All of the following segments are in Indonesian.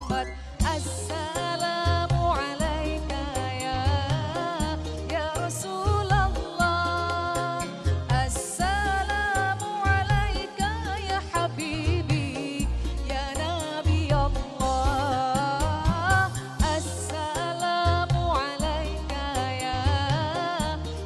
Muhammad. Assalamu alayka ya Rasulullah. Assalamu alayka ya Habibi ya Nabi Allah. Assalamu alayka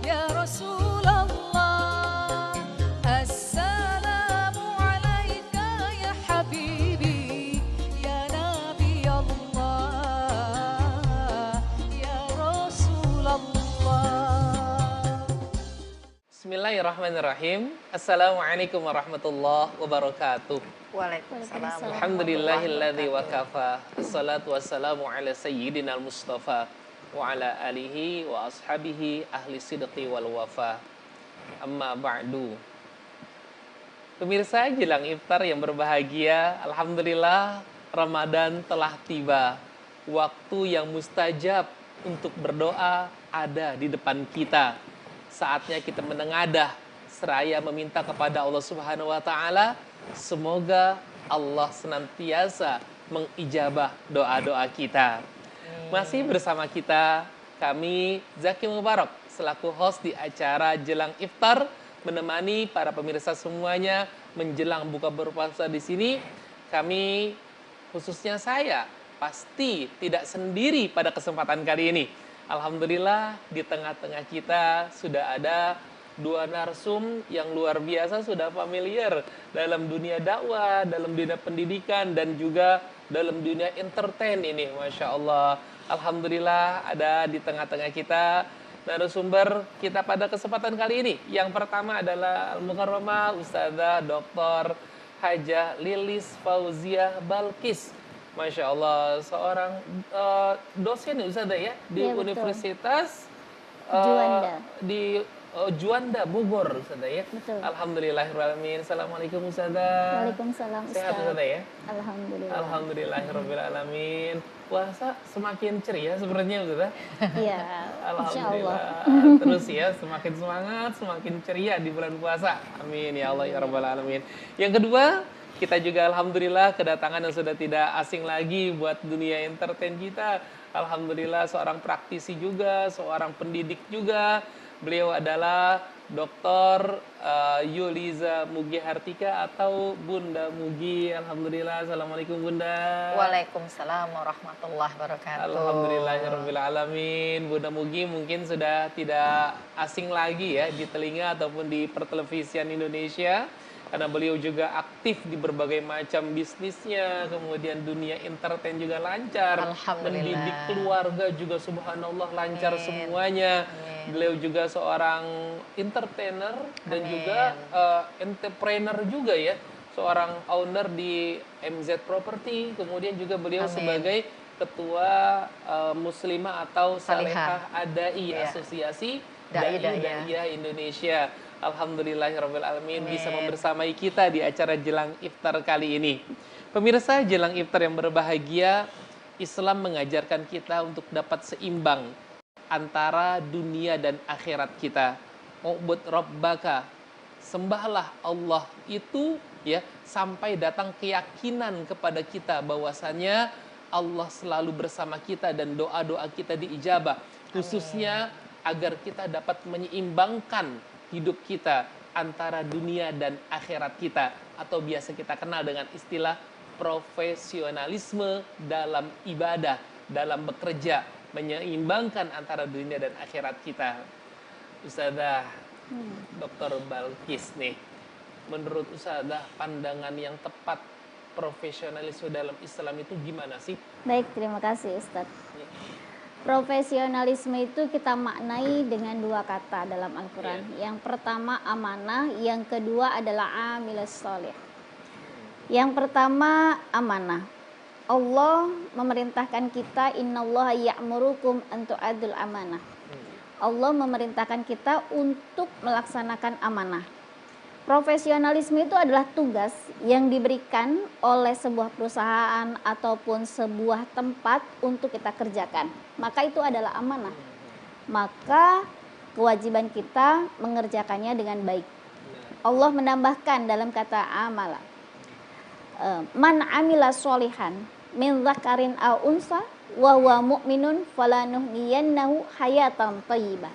ya Rasulullah. Assalamu alayka ya Habibi ya Nabi Allah ya Rasulullah. Bismillahirrahmanirrahim. Assalamualaikum warahmatullahi wabarakatuh. Waalaikumsalam. Alhamdulillahilladzi wa kafa. Assalatu wassalamu ala sayyidina al-Mustafa wa ala alihi wa ashabihi ahli sidqi wal wafa. Amma ba'du. Pemirsa jelang iftar yang berbahagia, alhamdulillah Ramadan telah tiba. Waktu yang mustajab untuk berdoa ada di depan kita. Saatnya kita menengadah seraya meminta kepada Allah Subhanahu wa taala semoga Allah senantiasa mengijabah doa-doa kita. Masih bersama kita kami Zaki Mubarak selaku host di acara Jelang Iftar menemani para pemirsa semuanya menjelang buka berpuasa di sini. Kami khususnya saya pasti tidak sendiri pada kesempatan kali ini. Alhamdulillah di tengah-tengah kita sudah ada dua narsum yang luar biasa, sudah familiar dalam dunia dakwah, dalam dunia pendidikan, dan juga dalam dunia entertain ini. Masya Allah. Alhamdulillah ada di tengah-tengah kita narasumber kita pada kesempatan kali ini. Yang pertama adalah Al-Mukarramah Ustazah Dr. Hajah Lilis Fauziah Balkis. Masya Allah, seorang dosen ya Ustazah ya di Iya, betul. Universitas Juanda. di Juanda Bogor Ustazah ya. Betul. Alhamdulillahirrahmanirrahim. Assalamualaikum Ustazah. Waalaikumsalam Sehat Ustaz. Ustazah ya. Alhamdulillah. Alhamdulillahirrahmanirrahim. Puasa semakin ceria sebenarnya Ustazah. Iya, insya Allah. Alhamdulillah. Terus ya semakin semangat, semakin ceria di bulan puasa. Amin ya Allah ya Rabbal Alamin. Yang kedua, kita juga alhamdulillah kedatangan yang sudah tidak asing lagi buat dunia entertain kita. Alhamdulillah seorang praktisi juga, seorang pendidik juga. Beliau adalah Dr. Yuliza Mugi Hartika atau Bunda Mugi. Alhamdulillah. Assalamualaikum Bunda. Waalaikumsalam warahmatullahi wabarakatuh. Alhamdulillahirabbil alamin. Bunda Mugi mungkin sudah tidak asing lagi ya di telinga ataupun di pertelevisian Indonesia karena beliau juga aktif di berbagai macam bisnisnya, kemudian dunia entertain juga lancar, Alhamdulillah. mendidik keluarga juga subhanallah lancar Amin. semuanya. Amin. Beliau juga seorang entertainer dan Amin. juga entrepreneur juga ya, seorang owner di MZ Property, kemudian juga beliau Amin. sebagai ketua muslimah atau Salihah. salihah adai Iya. asosiasi Dai-dai, Dai Indonesia. Alhamdulillahirabbil alamin bisa Amin. membersamai kita di acara Jelang Iftar kali ini. Pemirsa Jelang Iftar yang berbahagia, Islam mengajarkan kita untuk dapat seimbang antara dunia dan akhirat kita. Ubud rabbaka, sembahlah Allah itu ya sampai datang keyakinan kepada kita bahwasanya Allah selalu bersama kita dan doa-doa kita diijabah. Khususnya agar kita dapat menyeimbangkan hidup kita antara dunia dan akhirat kita, atau biasa kita kenal dengan istilah profesionalisme dalam ibadah, dalam bekerja, menyeimbangkan antara dunia dan akhirat kita. Ustazah Dr. Balkis nih, menurut Ustazah pandangan yang tepat profesionalisme dalam Islam itu gimana sih? Baik, terima kasih Ustadz. Profesionalisme itu kita maknai dengan dua kata dalam Al-Quran. Yang pertama amanah, yang kedua adalah amilus sholih. Yang pertama amanah. Allah memerintahkan kita, innallaha ya'murukum an tu'addul amanah. Allah memerintahkan kita untuk melaksanakan amanah. Profesionalisme itu adalah tugas yang diberikan oleh sebuah perusahaan ataupun sebuah tempat untuk kita kerjakan. Maka itu adalah amanah. Maka kewajiban kita mengerjakannya dengan baik. Allah menambahkan dalam kata amala, man amila sholihan, min dzakarin aw unsa wa huwa mu'minun falanuhyiyannahu hayatan thayyibah.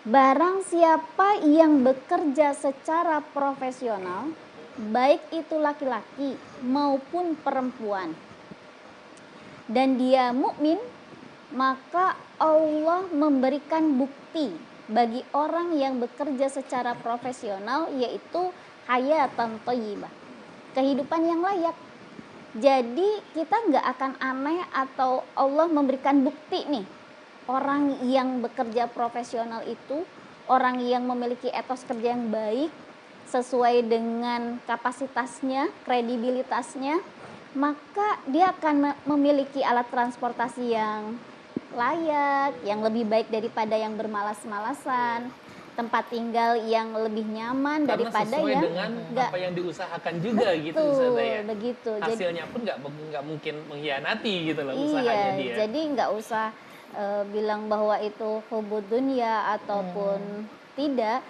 Barang siapa yang bekerja secara profesional, baik itu laki-laki maupun perempuan, dan dia mukmin, maka Allah memberikan bukti bagi orang yang bekerja secara profesional, yaitu hayatan thayyibah, kehidupan yang layak. Jadi kita nggak akan aneh atau Allah memberikan bukti nih, orang yang bekerja profesional itu orang yang memiliki etos kerja yang baik sesuai dengan kapasitasnya, kredibilitasnya, maka dia akan memiliki alat transportasi yang layak, yang lebih baik daripada yang bermalas-malasan, tempat tinggal yang lebih nyaman Karena daripada sesuai yang dengan nggak. apa yang diusahakan juga gitu Ustazah ya. Begitu. Hasilnya pun nggak mungkin mengkhianati gitu loh Iya, usahanya dia. jadi nggak usah bilang bahwa itu hubud dunya ataupun tidak.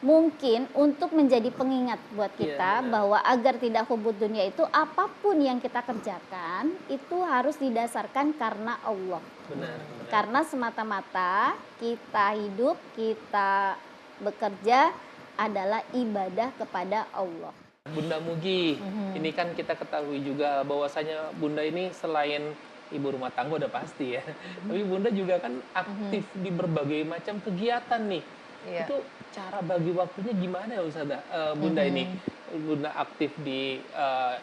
Mungkin untuk menjadi pengingat buat kita benar. bahwa agar tidak hubud dunya itu, apapun yang kita kerjakan itu harus didasarkan karena Allah. Benar. Karena semata-mata kita hidup, kita bekerja adalah ibadah kepada Allah. Bunda Mugi, ini kan kita ketahui juga bahwasanya Bunda ini selain ibu rumah tangga udah pasti ya, tapi Bunda juga kan aktif di berbagai macam kegiatan nih. Iya. Itu cara bagi waktunya gimana ya Ustazah? Bunda ini, Bunda aktif di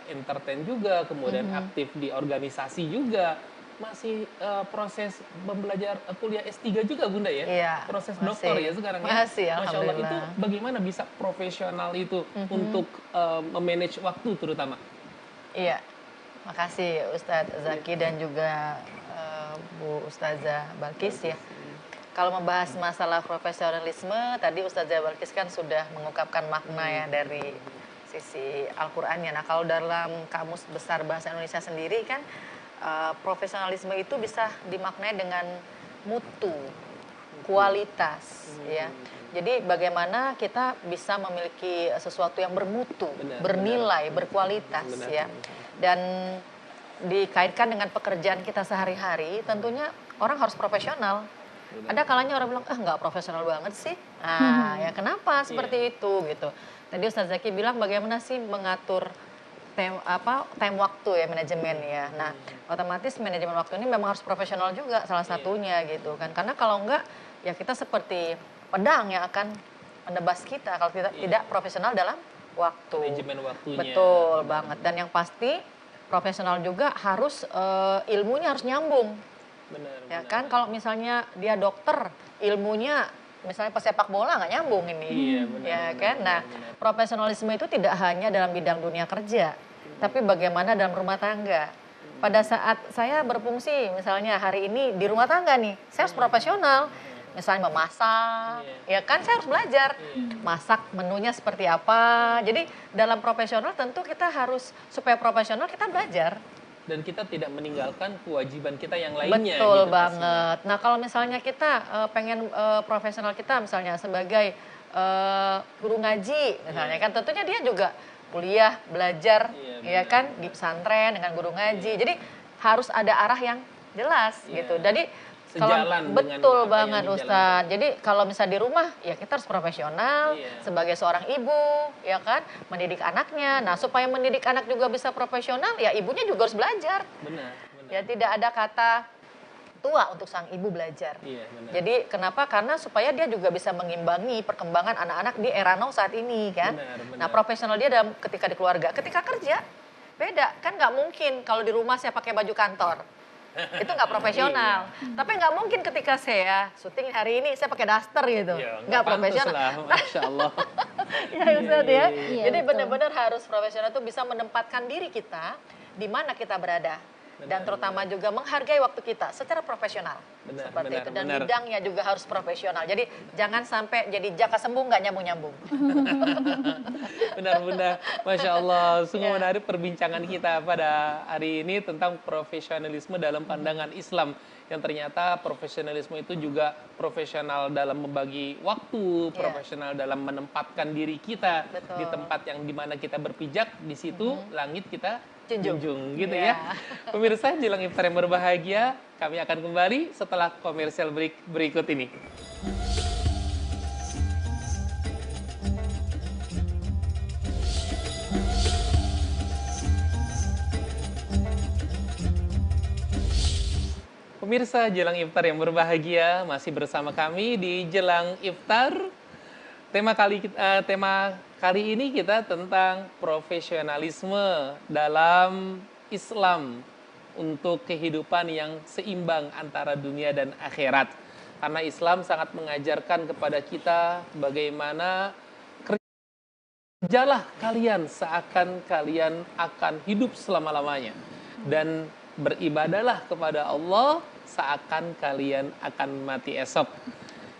entertain juga, kemudian aktif di organisasi juga, masih proses belajar kuliah S3 juga Bunda ya? Iya, Proses masih. doktor ya sekarang ya? Masih, Masya Allah, itu alhamdulillah. bagaimana bisa profesional itu untuk memanage waktu terutama? Iya, makasih Ustadz Zaki dan juga Bu Ustazah Balkis ya. Kalau membahas masalah profesionalisme, tadi Ustazah Balkis kan sudah mengungkapkan makna ya dari sisi Al-Qur'annya. Nah, kalau dalam Kamus Besar Bahasa Indonesia sendiri kan profesionalisme itu bisa dimaknai dengan mutu, kualitas ya. Jadi bagaimana kita bisa memiliki sesuatu yang bermutu, Benar, bernilai, berkualitas Benar. ya. Dan dikaitkan dengan pekerjaan kita sehari-hari, tentunya orang harus profesional. Ada kalanya orang bilang, nggak profesional banget sih. Nah, ya kenapa seperti itu gitu. Tadi Ustaz Zaki bilang bagaimana sih mengatur time waktu ya, manajemen ya. Nah, otomatis manajemen waktu ini memang harus profesional juga salah satunya gitu kan. Karena kalau enggak ya kita seperti pedang yang akan menebas kita kalau kita tidak profesional dalam waktu. Manajemen waktunya. Betul banget. Dan yang pasti profesional juga harus ilmunya harus nyambung. Benar, Ya benar. kan kalau misalnya dia dokter, ilmunya misalnya pesepak bola nggak nyambung ini. Iya, benar, Ya benar, kan? Nah, benar. profesionalisme itu tidak hanya dalam bidang dunia kerja, tapi bagaimana dalam rumah tangga. Pada saat saya berfungsi misalnya hari ini di rumah tangga nih, saya harus profesional. Misalnya memasak, ya kan saya harus belajar masak menunya seperti apa. Jadi dalam profesional tentu kita harus supaya profesional kita belajar. Dan kita tidak meninggalkan kewajiban kita yang lainnya. Betul gitu, banget. Nah kalau misalnya kita pengen profesional kita misalnya sebagai guru ngaji misalnya kan tentunya dia juga kuliah belajar Iya, ya kan di pesantren dengan guru ngaji. Jadi harus ada arah yang jelas Iya. gitu. Jadi Sejalan dengan betul apa yang banget dijalankan. Ustaz. Jadi kalau misalnya di rumah ya kita harus profesional Iya. sebagai seorang ibu ya kan mendidik anaknya. Nah supaya mendidik anak juga bisa profesional ya ibunya juga harus belajar. Benar, benar. Ya tidak ada kata tua untuk sang ibu belajar. Iya, benar. Jadi kenapa? Karena supaya dia juga bisa mengimbangi perkembangan anak-anak di era now saat ini kan. Benar, benar. Nah profesional dia dalam ketika di keluarga, ketika kerja beda kan nggak mungkin kalau di rumah saya pakai baju kantor. Itu nggak profesional. Iya. Tapi nggak mungkin ketika saya syuting hari ini saya pakai daster gitu. Ya, Nggak pantas profesional. lah, Masya Allah. Ya Ustaz ya. Iya, Jadi betul. benar-benar harus profesional itu bisa menempatkan diri kita di mana kita berada. Dan terutama juga menghargai waktu kita secara profesional. Benar, Seperti benar, itu. Dan benar. bidangnya juga harus profesional. Jadi jangan sampai jadi jaka sembung nggak nyambung-nyambung. Benar Bunda, Masya Allah. Sungguh Ya. menarik perbincangan kita pada hari ini tentang profesionalisme dalam pandangan Islam. Yang ternyata profesionalisme itu juga profesional dalam membagi waktu, profesional dalam menempatkan diri kita Betul. di tempat yang dimana kita berpijak, di situ langit kita Junjung. gitu Iya. ya. Pemirsa jelang iftar yang berbahagia, kami akan kembali setelah komersial berikut ini. Pemirsa jelang iftar yang berbahagia, masih bersama kami di jelang iftar. Tema kali ini kita tentang profesionalisme dalam Islam untuk kehidupan yang seimbang antara dunia dan akhirat. Karena Islam sangat mengajarkan kepada kita bagaimana kerjalah kalian seakan kalian akan hidup selama-lamanya, dan beribadahlah kepada Allah seakan kalian akan mati esok.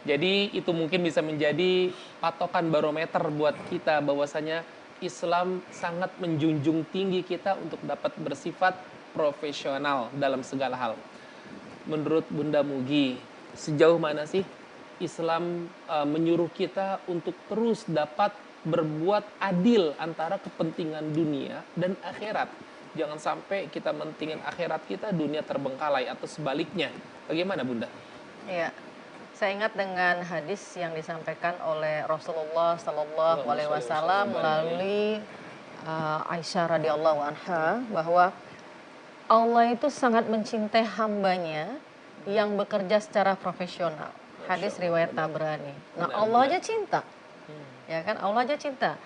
Jadi itu mungkin bisa menjadi patokan barometer buat kita bahwasanya Islam sangat menjunjung tinggi kita untuk dapat bersifat profesional dalam segala hal. Menurut Bunda Mugi, sejauh mana sih Islam menyuruh kita untuk terus dapat berbuat adil antara kepentingan dunia dan akhirat? Jangan sampai kita mentingin akhirat kita, dunia terbengkalai, atau sebaliknya. Bagaimana Bunda? Iya. Saya ingat dengan hadis yang disampaikan oleh Rasulullah Sallallahu Alaihi Wasallam melalui Aisyah radhiyallahu anha, bahwa Allah itu sangat mencintai hambanya yang bekerja secara profesional. Hadis riwayat Tabrani. Nah, Allah aja cinta, ya kan? Allah aja cinta.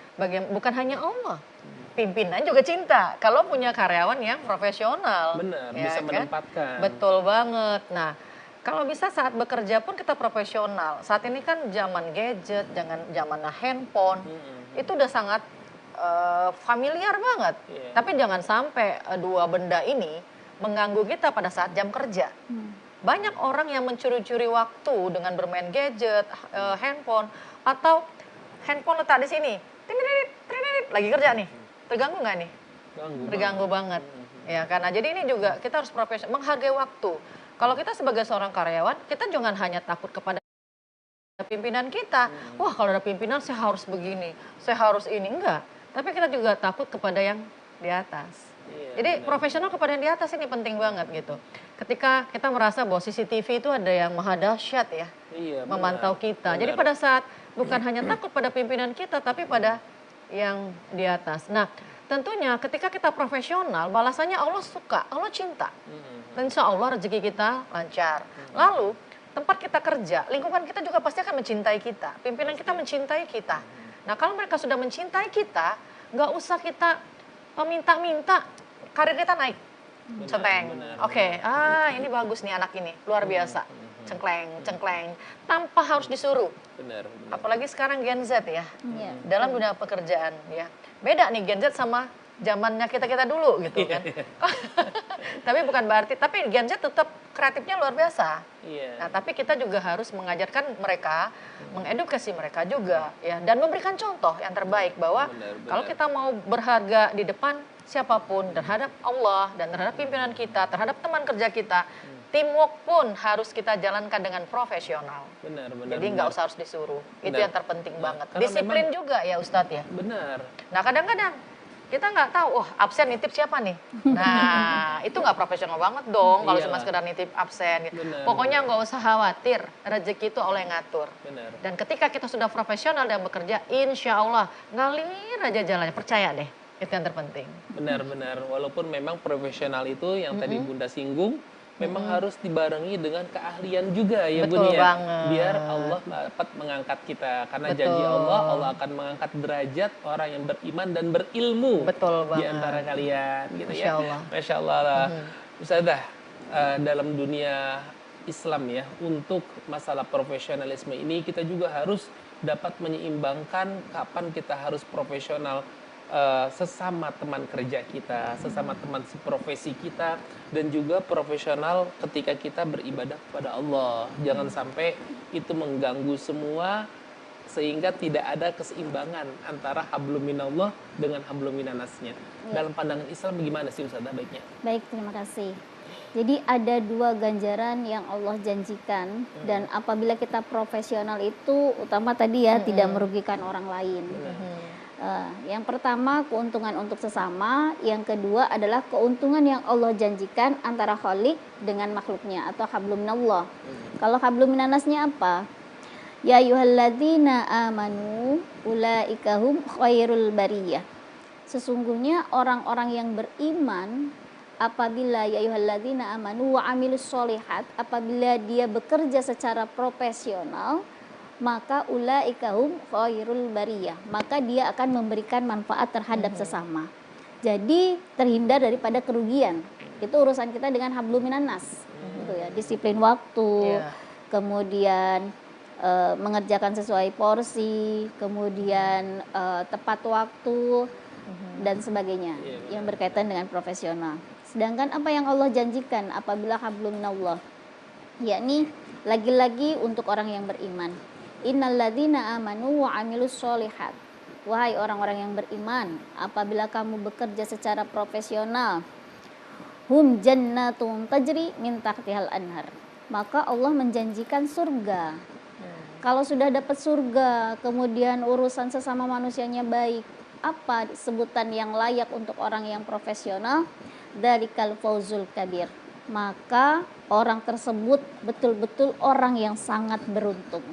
Bukan hanya Allah, pimpinan juga cinta kalau punya karyawan yang profesional. Benar, ya bisa kan? menempatkan. Betul banget. Nah, kalau bisa saat bekerja pun kita profesional. Saat ini kan zaman gadget, zaman handphone, itu udah sangat familiar banget. Yeah. Tapi jangan sampai dua benda ini mengganggu kita pada saat jam kerja. Banyak orang yang mencuri-curi waktu dengan bermain gadget, handphone, atau handphone letak di sini, lagi kerja nih, terganggu nggak nih? Terganggu banget. Ya, karena jadi ini juga kita harus profesional, menghargai waktu. Kalau kita sebagai seorang karyawan, kita jangan hanya takut kepada pimpinan kita. Wah, kalau ada pimpinan saya harus begini, saya harus ini. Enggak. Tapi kita juga takut kepada yang di atas. Iya, Jadi benar. profesional kepada yang di atas ini penting banget gitu. Ketika kita merasa bahwa CCTV itu ada yang maha dahsyat ya, Iya, memantau benar. kita. Benar. Jadi pada saat bukan hanya takut pada pimpinan kita, tapi pada yang di atas. Nah, tentunya ketika kita profesional, balasannya Allah suka, Allah cinta. Dan insya Allah rezeki kita lancar. Lalu tempat kita kerja, lingkungan kita juga pasti akan mencintai kita. Pimpinan kita mencintai kita. Nah, kalau mereka sudah mencintai kita, nggak usah kita minta-minta karir kita naik. Centeng. benar, Oke, ini bagus nih anak ini, luar biasa. Cengkleng. Tanpa harus disuruh. Benar. Apalagi sekarang Gen Z ya. Iya. Dalam dunia pekerjaan ya. Beda nih Gen Z sama zamannya kita dulu gitu kan. Tapi bukan berarti, tapi Gen Z tetap kreatifnya luar biasa. Iya. Nah, tapi kita juga harus mengajarkan mereka, mengedukasi mereka juga ya, dan memberikan contoh yang terbaik bahwa Benar. kalau kita mau berharga di depan siapapun, terhadap Allah dan terhadap pimpinan kita, terhadap teman kerja kita, teamwork pun harus kita jalankan dengan profesional. Benar. Jadi nggak usah harus disuruh. Itu Benar. yang terpenting banget. Karena Disiplin memang- juga ya Ustadz ya. Benar. Nah, kadang-kadang kita nggak tahu, absen nitip siapa nih? Nah, itu nggak profesional banget dong kalau cuma Iyalah. sekedar nitip absen. Benar. Pokoknya nggak usah khawatir, rezeki itu Allah yang ngatur. Benar. Dan ketika kita sudah profesional dan bekerja, insya Allah ngalir aja jalannya, percaya deh. Itu yang terpenting. Benar. Walaupun memang profesional itu yang tadi Bunda singgung, memang harus dibarengi dengan keahlian juga ya Betul Bun ya. banget. Biar Allah dapat mengangkat kita. Karena Betul. janji Allah akan mengangkat derajat orang yang beriman dan berilmu. Betul Di banget. antara kalian gitu Masya ya. Allah. Masya Allah lah. Ustazah, dalam dunia Islam ya, untuk masalah profesionalisme ini kita juga harus dapat menyeimbangkan kapan kita harus profesional sesama teman kerja kita, sesama teman seprofesi kita, dan juga profesional ketika kita beribadah kepada Allah. Jangan sampai itu mengganggu semua sehingga tidak ada keseimbangan antara hablum minallah dengan hablum minannasnya. Dalam pandangan Islam bagaimana sih Ustazah baiknya? Baik, terima kasih. Jadi ada dua ganjaran yang Allah janjikan, dan apabila kita profesional itu utama tadi ya tidak merugikan orang lain. Yang pertama keuntungan untuk sesama, yang kedua adalah keuntungan yang Allah janjikan antara Khalik dengan makhluknya atau hablum minallah. Kalau hablum minannasnya apa? Ya ayyuhalladzina amanu ulaika hum khairul bariyah. Sesungguhnya orang-orang yang beriman apabila ya ayyuhalladzina amanu wa amilus sholihat, apabila dia bekerja secara profesional, maka ulaika hum khairul bariyah, maka dia akan memberikan manfaat terhadap sesama. Jadi terhindar daripada kerugian. Itu urusan kita dengan hablum minannas. Gitu ya, disiplin waktu, kemudian mengerjakan sesuai porsi, kemudian tepat waktu dan sebagainya yang berkaitan dengan profesional. Sedangkan apa yang Allah janjikan apabila hablum minallah, yakni lagi-lagi untuk orang yang beriman. Innalladzina amanu wa amilus sholihat. Wahai orang-orang yang beriman, apabila kamu bekerja secara profesional, hum jannatun tajri min tahtihal anhar, maka Allah menjanjikan surga. Kalau sudah dapat surga, kemudian urusan sesama manusianya baik, apa sebutan yang layak untuk orang yang profesional? Dzalikal fauzul kabir. Maka orang tersebut betul-betul orang yang sangat beruntung.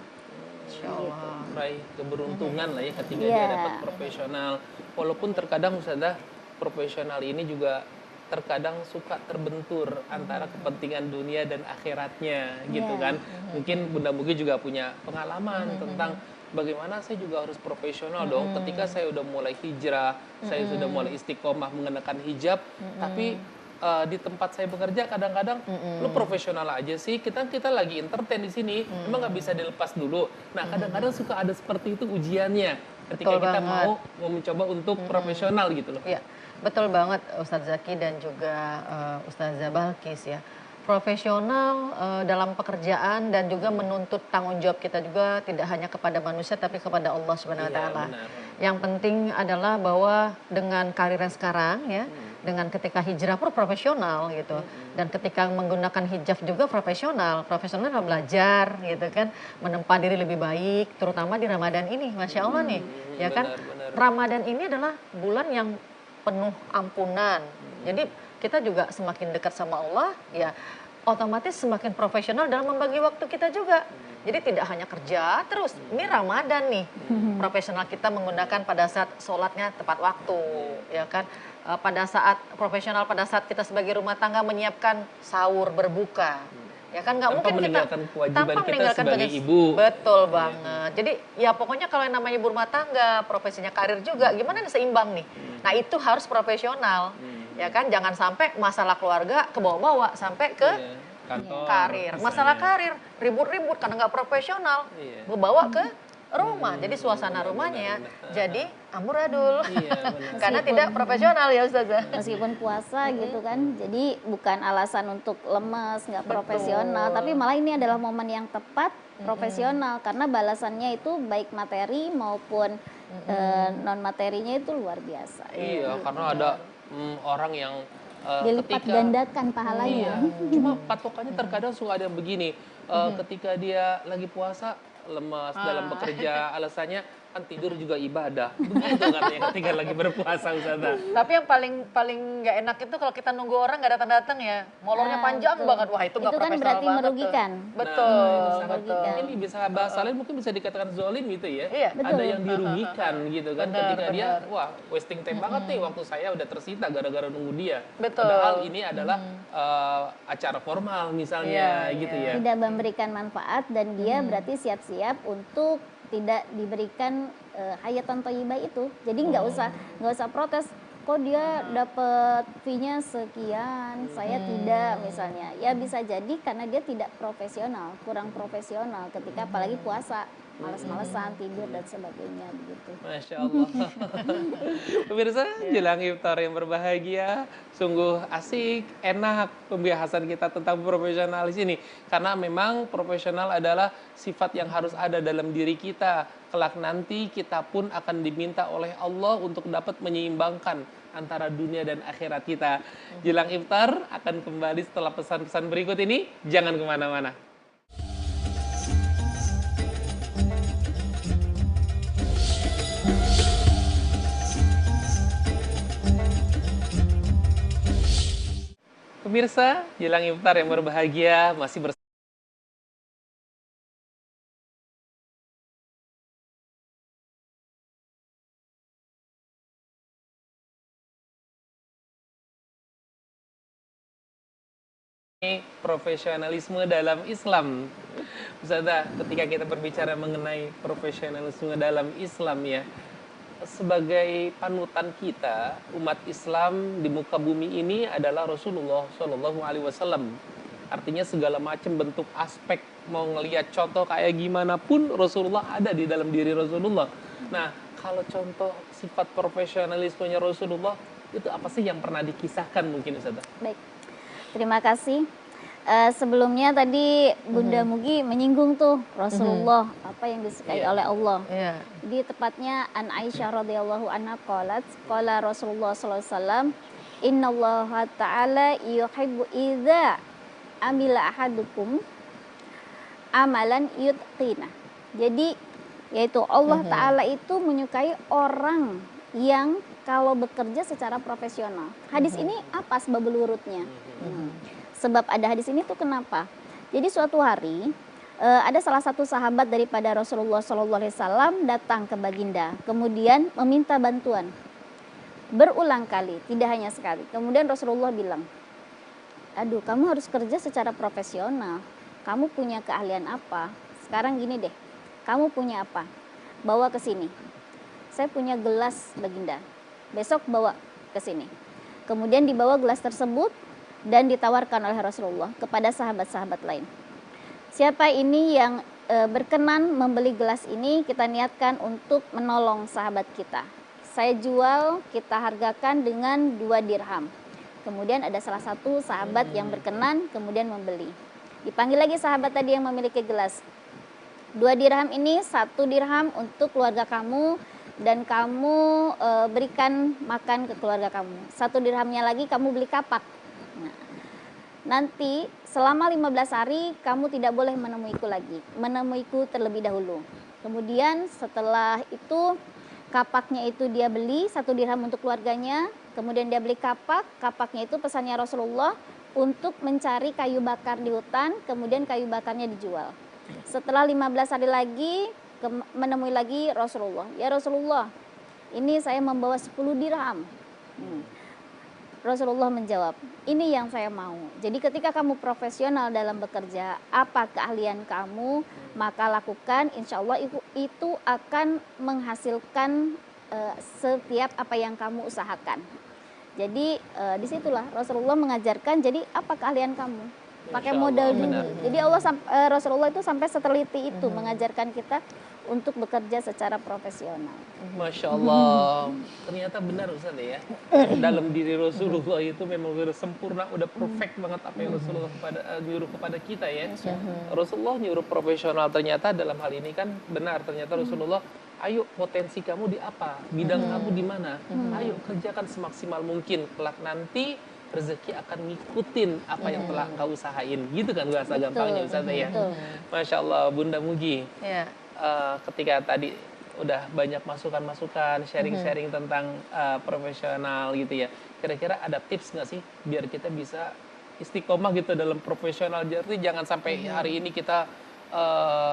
Insyaallah meraih keberuntungan lah ya ketika dia dapat profesional. Walaupun terkadang Ustazah, profesional ini juga terkadang suka terbentur antara kepentingan dunia dan akhiratnya gitu kan. Mungkin Bunda Mugi juga punya pengalaman tentang bagaimana saya juga harus profesional dong ketika saya udah mulai hijrah, saya sudah mulai istiqomah mengenakan hijab, tapi di tempat saya bekerja kadang-kadang lu profesional aja sih, kita lagi entertain di sini, emang nggak bisa dilepas dulu. Nah kadang-kadang suka ada seperti itu ujiannya ketika kita mau mencoba untuk profesional gitu loh. Iya, betul banget Ustadz Zaki dan juga Ustazah Balkis ya. Profesional dalam pekerjaan dan juga menuntut tanggung jawab kita juga tidak hanya kepada manusia tapi kepada Allah Subhanahu wa taala. Yang penting adalah bahwa dengan karir yang sekarang ya, dengan ketika hijrah pun profesional gitu, dan ketika menggunakan hijab juga profesional belajar gitu kan, menempa diri lebih baik, terutama di Ramadan ini, Masya Allah nih, ya kan. Ramadan ini adalah bulan yang penuh ampunan, jadi kita juga semakin dekat sama Allah, ya otomatis semakin profesional dalam membagi waktu kita juga. Jadi tidak hanya kerja terus, ini Ramadan nih, profesional kita menggunakan pada saat sholatnya tepat waktu, ya kan. Pada saat profesional, pada saat kita sebagai rumah tangga menyiapkan sahur berbuka, ya kan nggak mungkin kita tanpa meninggalkan sebagai ibu. Betul banget. Jadi ya pokoknya kalau yang namanya ibu rumah tangga, profesinya karir juga, gimana nih seimbang nih. Nah itu harus profesional, ya kan. Jangan sampai masalah keluarga ke bawah-bawah sampai ke kantor, karir. Masalah karir ribut-ribut karena nggak profesional, bawa ke rumah. Jadi suasana rumahnya jadi amburadul. Karena tidak profesional ya Ustazah. Meskipun puasa gitu kan, jadi bukan alasan untuk lemes, nggak profesional, tapi malah ini adalah momen yang tepat profesional karena balasannya itu baik materi maupun non materinya itu luar biasa. Iya, karena ada orang yang dilipat gandakan pahalanya. Cuma patokannya terkadang suka ada yang begini, ketika dia lagi puasa lemas dalam bekerja, alasannya kan tidur juga ibadah. Begitu katanya ketika lagi berpuasa Ustazah. Tapi yang paling nggak enak itu kalau kita nunggu orang nggak datang-datang ya, molornya panjang banget. Wah itu nggak kan profesional berarti banget merugikan. Tuh. Betul, betul. Ini bisa bahasa lain mungkin bisa dikatakan zolim gitu ya. Iya, ada yang dirugikan gitu kan, Benar, ketika dia benar. wah wasting time banget nih, waktu saya udah tersita gara-gara nunggu dia. Betul. Padahal ini adalah acara formal misalnya gitu ya. Tidak memberikan manfaat dan dia berarti siap-siap untuk tidak diberikan hayatan thayyibah itu. Jadi nggak usah protes. Kok dia dapat fee-nya sekian, saya tidak misalnya. Ya bisa jadi karena dia tidak profesional, kurang profesional ketika apalagi puasa, malas-malesan, tidur dan sebagainya begitu. Masya Allah. Pemirsa, jelang iftar yang berbahagia, sungguh asik, enak pembahasan kita tentang profesionalis ini. Karena memang profesional adalah sifat yang harus ada dalam diri kita. Kelak nanti kita pun akan diminta oleh Allah untuk dapat menyeimbangkan antara dunia dan akhirat kita. Jelang iftar akan kembali setelah pesan-pesan berikut ini. Jangan kemana-mana. Pemirsa, jelang iftar yang berbahagia masih bersama profesionalisme dalam Islam. Ustazah, ketika kita berbicara mengenai profesionalisme dalam Islam ya, sebagai panutan kita umat Islam di muka bumi ini adalah Rasulullah Shallallahu Alaihi Wasallam. Artinya segala macam bentuk aspek mau ngelihat contoh kayak gimana pun Rasulullah ada di dalam diri Rasulullah. Nah, kalau contoh sifat profesionalismenya Rasulullah itu apa sih yang pernah dikisahkan mungkin Ustazah? Baik, terima kasih. Sebelumnya tadi Bunda Mugi menyinggung tuh Rasulullah apa yang disukai oleh Allah. Iya. Jadi tepatnya an Aisyah radhiyallahu anha qalat qala Rasulullah sallallahu alaihi wasallam innallaha ta'ala yuhibbu idza amila ahadukum amalan yutqina. Jadi yaitu Allah Ta'ala itu menyukai orang yang kalau bekerja secara profesional. Hadis ini apa sebab urutnya? Sebab ada hadis ini tuh kenapa? Jadi suatu hari ada salah satu sahabat daripada Rasulullah SAW datang ke Baginda, kemudian meminta bantuan berulang kali, tidak hanya sekali. Kemudian Rasulullah bilang, aduh kamu harus kerja secara profesional. Kamu punya keahlian apa? Sekarang gini deh, kamu punya apa? Bawa ke sini. Saya punya gelas Baginda. Besok bawa ke sini. Kemudian dibawa gelas tersebut dan ditawarkan oleh Rasulullah kepada sahabat-sahabat lain. Siapa ini yang berkenan membeli gelas ini, kita niatkan untuk menolong sahabat kita. Saya jual, kita hargakan dengan 2 dirham. Kemudian ada salah satu sahabat yang berkenan kemudian membeli. Dipanggil lagi sahabat tadi yang memiliki gelas. 2 dirham ini, 1 dirham untuk keluarga kamu dan kamu berikan makan ke keluarga kamu. 1 dirhamnya lagi kamu beli kapak. Nah, nanti selama 15 hari kamu tidak boleh menemuiku lagi. Menemuiku terlebih dahulu. Kemudian setelah itu kapaknya itu dia beli 1 dirham untuk keluarganya. Kemudian dia beli kapak. Kapaknya itu pesannya Rasulullah untuk mencari kayu bakar di hutan. Kemudian kayu bakarnya dijual. Setelah 15 hari lagi menemui lagi Rasulullah. Ya Rasulullah, ini saya membawa 10 dirham. Rasulullah menjawab, ini yang saya mau. Jadi ketika kamu profesional dalam bekerja, apa keahlian kamu, maka lakukan, insya Allah itu akan menghasilkan setiap apa yang kamu usahakan. Jadi disitulah Rasulullah mengajarkan, jadi apa keahlian kamu? Pakai modal dulu. Jadi Rasulullah itu sampai seteliti itu mengajarkan kita untuk bekerja secara profesional. Masya Allah, ternyata benar Ustaz ya. Dalam diri Rasulullah itu memang udah sempurna, udah perfect banget apa yang Rasulullah nyuruh kepada kita ya. Rasulullah nyuruh profesional, ternyata dalam hal ini kan benar. Ternyata Rasulullah, ayo potensi kamu di apa, bidang kamu di mana, ayo kerjakan semaksimal mungkin. Kelak nanti rezeki akan ngikutin apa yang telah engkau usahain. Gitu kan bahasa gampangnya Ustaz ya. Masya Allah, Bunda Mugi. Iya. Ketika tadi udah banyak masukan-masukan, sharing-sharing tentang profesional gitu ya. Kira-kira ada tips nggak sih biar kita bisa istiqomah gitu dalam profesional? Jadi jangan sampai hari ini kita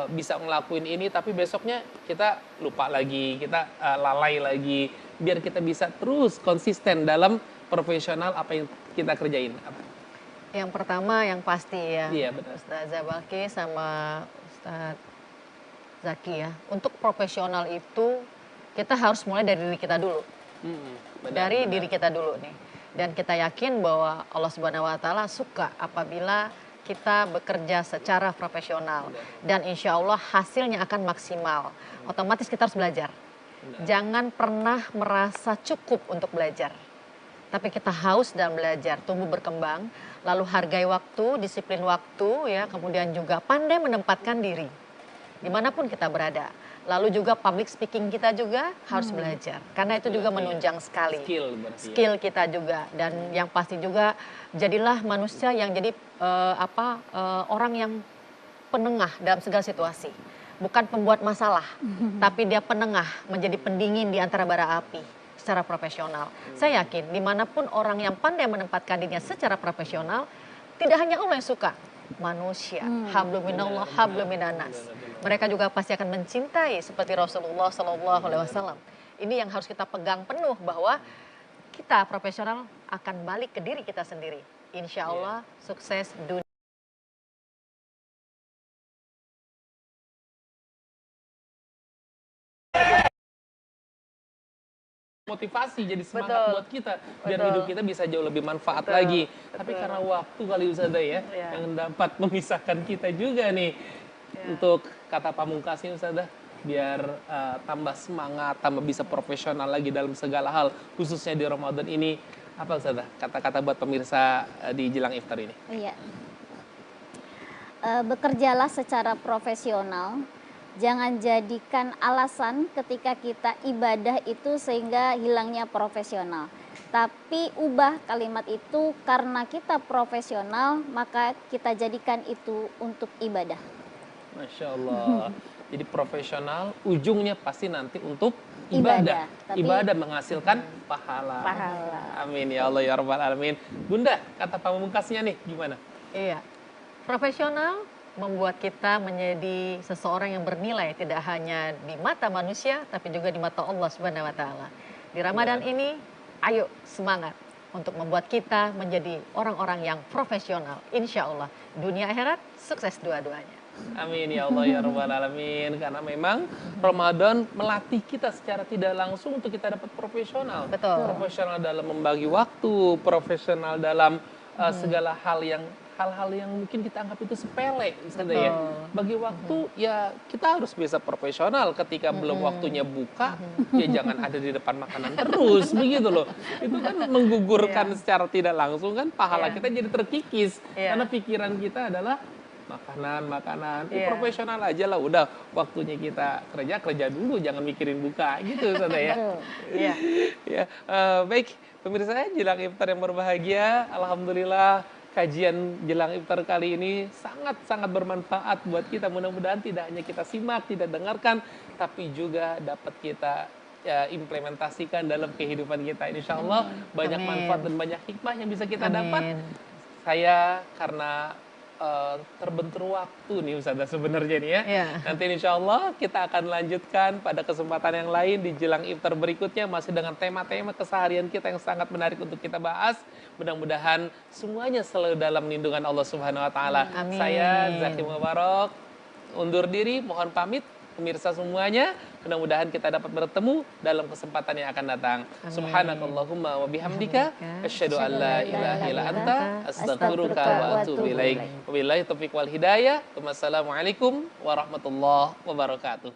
bisa ngelakuin ini, tapi besoknya kita lupa lagi, kita lalai lagi. Biar kita bisa terus konsisten dalam profesional apa yang kita kerjain. Yang pertama yang pasti ya, Iya, benar. Ustazah Balkis sama Ustaz Zaki ya. Untuk profesional itu kita harus mulai dari diri kita dulu. Dari diri kita dulu nih. Dan kita yakin bahwa Allah Subhanahu wa taala suka apabila kita bekerja secara profesional dan insya Allah hasilnya akan maksimal. Otomatis kita harus belajar. Jangan pernah merasa cukup untuk belajar. Tapi kita haus dalam belajar, tumbuh berkembang, lalu hargai waktu, disiplin waktu ya, kemudian juga pandai menempatkan diri dimanapun kita berada. Lalu juga public speaking kita juga harus belajar, karena itu juga menunjang sekali skill kita juga. Dan yang pasti juga jadilah manusia yang jadi orang yang penengah dalam segala situasi, bukan pembuat masalah, tapi dia penengah, menjadi pendingin di antara bara api. secara profesional. Saya yakin dimanapun orang yang pandai menempatkan dirinya secara profesional, tidak hanya Allah yang suka, manusia, hablum minallah, hablum minanas. Mereka juga pasti akan mencintai seperti Rasulullah SAW. Ini yang harus kita pegang penuh, bahwa kita profesional akan balik ke diri kita sendiri. Insya Allah sukses dunia. Motivasi jadi semangat Betul. buat kita biar Betul. hidup kita bisa jauh lebih manfaat Betul. lagi. Tapi Betul. karena waktu kali Ustazah ya Iya. yang dapat memisahkan kita juga nih untuk kata pamungkasnya Ustazah, biar tambah semangat, tambah bisa profesional lagi dalam segala hal, khususnya di Ramadan ini. Apa Ustazah kata-kata buat pemirsa di Jelang Iftar ini? Iya. Bekerjalah secara profesional. Jangan jadikan alasan ketika kita ibadah itu sehingga hilangnya profesional. Tapi ubah kalimat itu, karena kita profesional maka kita jadikan itu untuk ibadah. Masya Allah. Jadi profesional ujungnya pasti nanti untuk ibadah. Tapi- Ibadah menghasilkan pahala. Pahala. Amin ya Allah ya Rabbal Alamin. Bunda, kata pamungkasnya nih gimana? Iya, profesional membuat kita menjadi seseorang yang bernilai tidak hanya di mata manusia tapi juga di mata Allah Subhanahu wa taala. Di Ramadan ini ayo semangat untuk membuat kita menjadi orang-orang yang profesional. Insya Allah dunia akhirat sukses dua-duanya. Amin ya Allah ya Rabbal Alamin. Karena memang Ramadan melatih kita secara tidak langsung untuk kita dapat profesional. Betul. Profesional dalam membagi waktu, profesional dalam segala hal-hal yang mungkin kita anggap itu sepele, Ustazah ya. Bagi waktu ya kita harus bisa profesional. Ketika belum waktunya buka, ya jangan ada di depan makanan terus, begitu loh. Itu kan menggugurkan secara tidak langsung kan pahala kita jadi terkikis. Iya. Karena pikiran kita adalah makanan. Iya. Profesional aja lah, udah waktunya kita kerja dulu, jangan mikirin buka gitu Ustazah ya. Betul. Iya. Ya, baik pemirsa Jelang Iftar yang berbahagia, alhamdulillah kajian Jelang Iftar kali ini sangat bermanfaat buat kita. Mudah-mudahan tidak hanya kita simak, tidak dengarkan, tapi juga dapat kita implementasikan dalam kehidupan kita. Insya Allah banyak Amin. manfaat dan banyak hikmah yang bisa kita Amin. dapat. Saya karena terbentur waktu nih Ustazah sebenarnya nih ya. Iya. Nanti insya Allah kita akan lanjutkan pada kesempatan yang lain di Jelang Iftar berikutnya, masih dengan tema-tema keseharian kita yang sangat menarik untuk kita bahas. Mudah-mudahan semuanya selalu dalam lindungan Allah Subhanahu wa taala. Amin. Saya Zaki Mubarak undur diri, mohon pamit pemirsa semuanya. Mudah-mudahan kita dapat bertemu dalam kesempatan yang akan datang. Subhanakallahumma wa bihamdika asyhadu an la ilaha illa anta astaghfiruka wa atubu ilaik. Wabillahi taufiq wal hidayah. Wassalamualaikum warahmatullahi wabarakatuh.